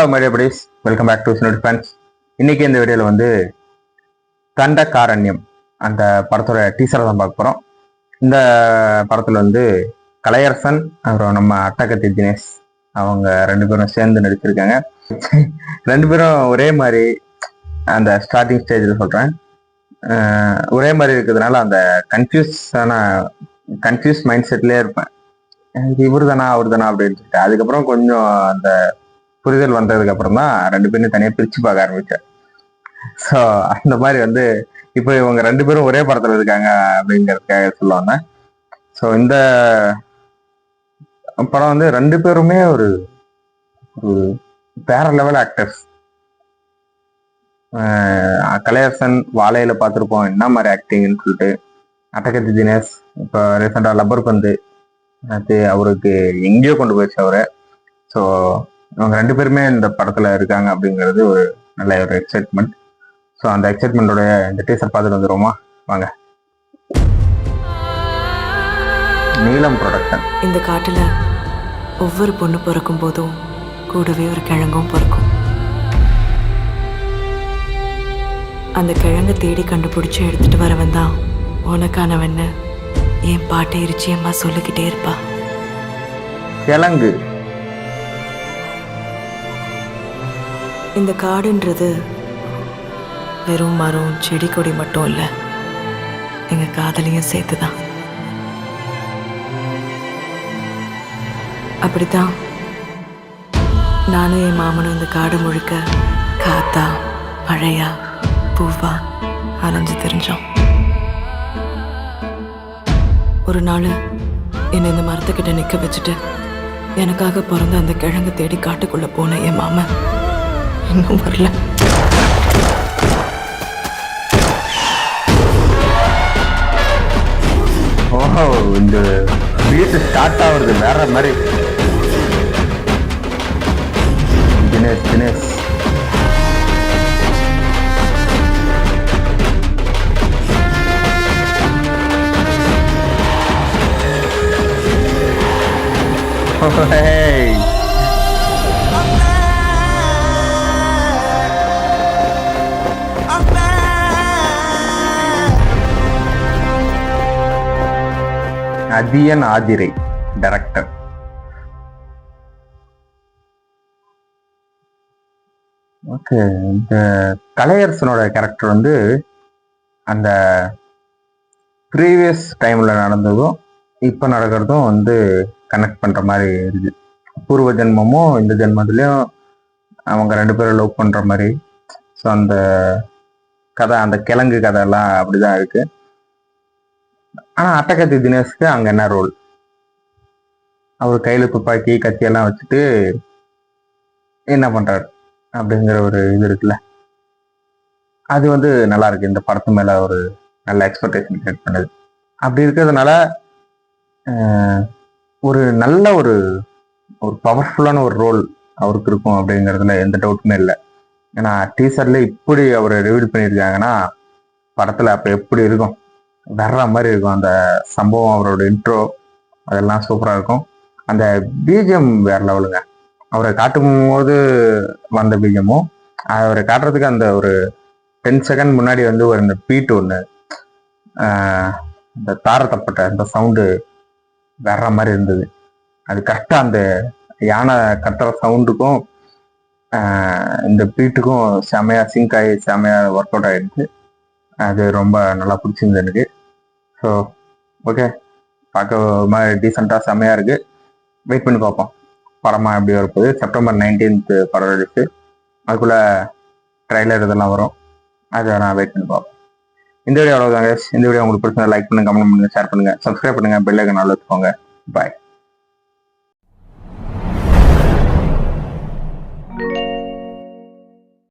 Hello my dear buddies, welcome back to சினோட் fans. இன்னைக்கு இந்த வீடியோவில் வந்து தண்டகாரண்யம் அந்த படத்தோட டீசரை தான் பார்க்க போகிறோம். இந்த படத்தில் வந்து கலையரசன் அப்புறம் நம்ம அட்டகத்தி தினேஷ் அவங்க ரெண்டு பேரும் சேர்ந்து நடிச்சிருக்காங்க. ரெண்டு பேரும் ஒரே மாதிரி அந்த ஸ்டார்டிங் ஸ்டேஜில் சொல்கிறேன், ஒரே மாதிரி இருக்கிறதுனால அந்த கன்ஃபியூஸ் மைண்ட் செட்லேயே இருப்பேன். இவர் தானா அவர் தானா அப்படின்னு சொல்லிட்டு அதுக்கப்புறம் கொஞ்சம் அந்த புரிதல் வந்ததுக்கு அப்புறம் தான் ரெண்டு பேரும் தனியாக பிரிச்சு பார்க்க ஆரம்பிச்சேன். ஸோ அந்த மாதிரி வந்து இப்போ இவங்க ரெண்டு பேரும் ஒரே படத்துல இருக்காங்க அப்படிங்கிறதுக்காக சொல்லுவாங்க. ஸோ இந்த படம் வந்து ரெண்டு பேருமே ஒரு வேற லெவல் ஆக்டர்ஸ். கலையரசன் வாழையில பார்த்துருப்போம் என்ன மாதிரி ஆக்டிங்னு சொல்லிட்டு. அட்டகத்தி தினேஷ் இப்போ ரீசெண்டாக லப்பர் பந்து அது அவருக்கு எங்கேயோ கொண்டு போயிடுச்சு அவரை. ஸோ இவங்க ரெண்டு பேருமே இந்த படத்துல இருக்காங்க அப்படிங்கிறது ஒரு நல்ல ஒரு எக்ஸைட்மெண்ட். ஸோ அந்த எக்ஸைட்மெண்டோட இந்த டீசர் பார்த்துட்டு வந்துருவோமா வாங்க. நீலம் ப்ரொடக்ஷன். இந்த காட்டுல ஒவ்வொரு பொண்ணு பிறக்கும் போதும் கூடவே ஒரு கிழங்கும் பிறக்கும். அந்த கிழங்க தேடி கண்டுபிடிச்சு எடுத்துட்டு வரவன் தான் உனக்கானவன்னு என் பாட்டை இருச்சியம்மா சொல்லிக்கிட்டே இருப்பா. கிழங்கு. இந்த காடுன்றது வெறும் மரம் செடி கொடி மட்டும் இல்லை, எங்க காதலையும் சேர்த்துதான். அப்படித்தான் நானும் என் மாமனும் இந்த காடு முழுக்க காத்தா மழையா பூவா அலைஞ்சு தெரிஞ்சோம். ஒரு நாள் என்னை இந்த மரத்துக்கிட்ட நிற்க வச்சுட்டு எனக்காக பிறந்த அந்த கிழங்கு தேடி காட்டுக்குள்ள போன என் மாமன் இன்னும் வரல. ஓஹோ, இந்த வீட்டு ஸ்டார்ட் ஆகுறது வேற மாதிரி. Dinesh Dinesh hey. Athiyan Aathirai director. Okay, இந்த கலையரசனோட கேரக்டர் வந்து அந்த ப்ரீவியஸ் டைம்ல நடந்ததும் இப்போ நடக்கிறதும் வந்து கனெக்ட் பண்ற மாதிரி இருக்கு. பூர்வ ஜென்மமும் இந்த ஜென்மத்துலயும் அவங்க ரெண்டு பேரும் லவ் பண்ற மாதிரி. ஸோ அந்த கதை, அந்த கிழங்கு கதை எல்லாம் அப்படிதான் இருக்கு. ஆனா அட்டகத்தி தினேஷ்க்கு அங்க என்ன ரோல்? அவர் கையில துப்பாக்கி கத்தியெல்லாம் வச்சுட்டு என்ன பண்றாரு அப்படிங்கிற ஒரு இது இருக்குல்ல, அது வந்து நல்லா இருக்கு. இந்த படத்து மேல ஒரு நல்ல எக்ஸ்பெக்டேஷன் கிரியேட் பண்ணுது. அப்படி இருக்கிறதுனால ஒரு நல்ல ஒரு பவர்ஃபுல்லான ஒரு ரோல் அவருக்கு இருக்கும் அப்படிங்கிறதுல எந்த டவுட்டுமே இல்லை. ஏன்னா டீசர்ல இப்படி அவர் ரிவீல் பண்ணியிருக்காங்கன்னா படத்துல அப்ப எப்படி இருக்கும், வர்ற மாதிரி இருக்கும். அந்த சம்பவம், அவரோட இன்ட்ரோ அதெல்லாம் சூப்பரா இருக்கும். அந்த பிஜிஎம் வேற லெவலுங்க. அவரை காட்டும் போது வந்த பிஜிஎமும் அவரை காட்டுறதுக்கு அந்த ஒரு 10 செகண்ட் முன்னாடி வந்து ஒரு இந்த பீட்டு ஒன்று, இந்த தாரத்தப்பட்ட அந்த சவுண்டு வர்ற மாதிரி இருந்தது. அது கரெக்டாக அந்த யானை கத்துற சவுண்டுக்கும் இந்த பீட்டுக்கும் செமையா சிங்க் ஆகி செமையா ஒர்க் அவுட் ஆகிடுச்சு. அது ரொம்ப நல்லா பிடிச்சிருந்தது எனக்கு. ஸோ ஓகே, பார்க்க மாதிரி டீசெண்டாக செமையா இருக்கு. வெயிட் பண்ணி பார்ப்போம் படமா எப்படி வரப்போகுது. September 19th படம் எடுத்து அதுக்குள்ள ட்ரைலர் இதெல்லாம் வரும். அதை நான் வெயிட் பண்ணி பார்ப்போம். இந்த வீடியோ அவ்வளோதாங்க. இந்த வீடியோ உங்களுக்கு பிடிச்சா லைக் பண்ணுங்க, கமெண்ட் பண்ணுங்க, ஷேர் பண்ணுங்க, சப்ஸ்கிரைப் பண்ணுங்க, பெல் ஐகான் ஆல் வச்சுக்கோங்க. பாய்.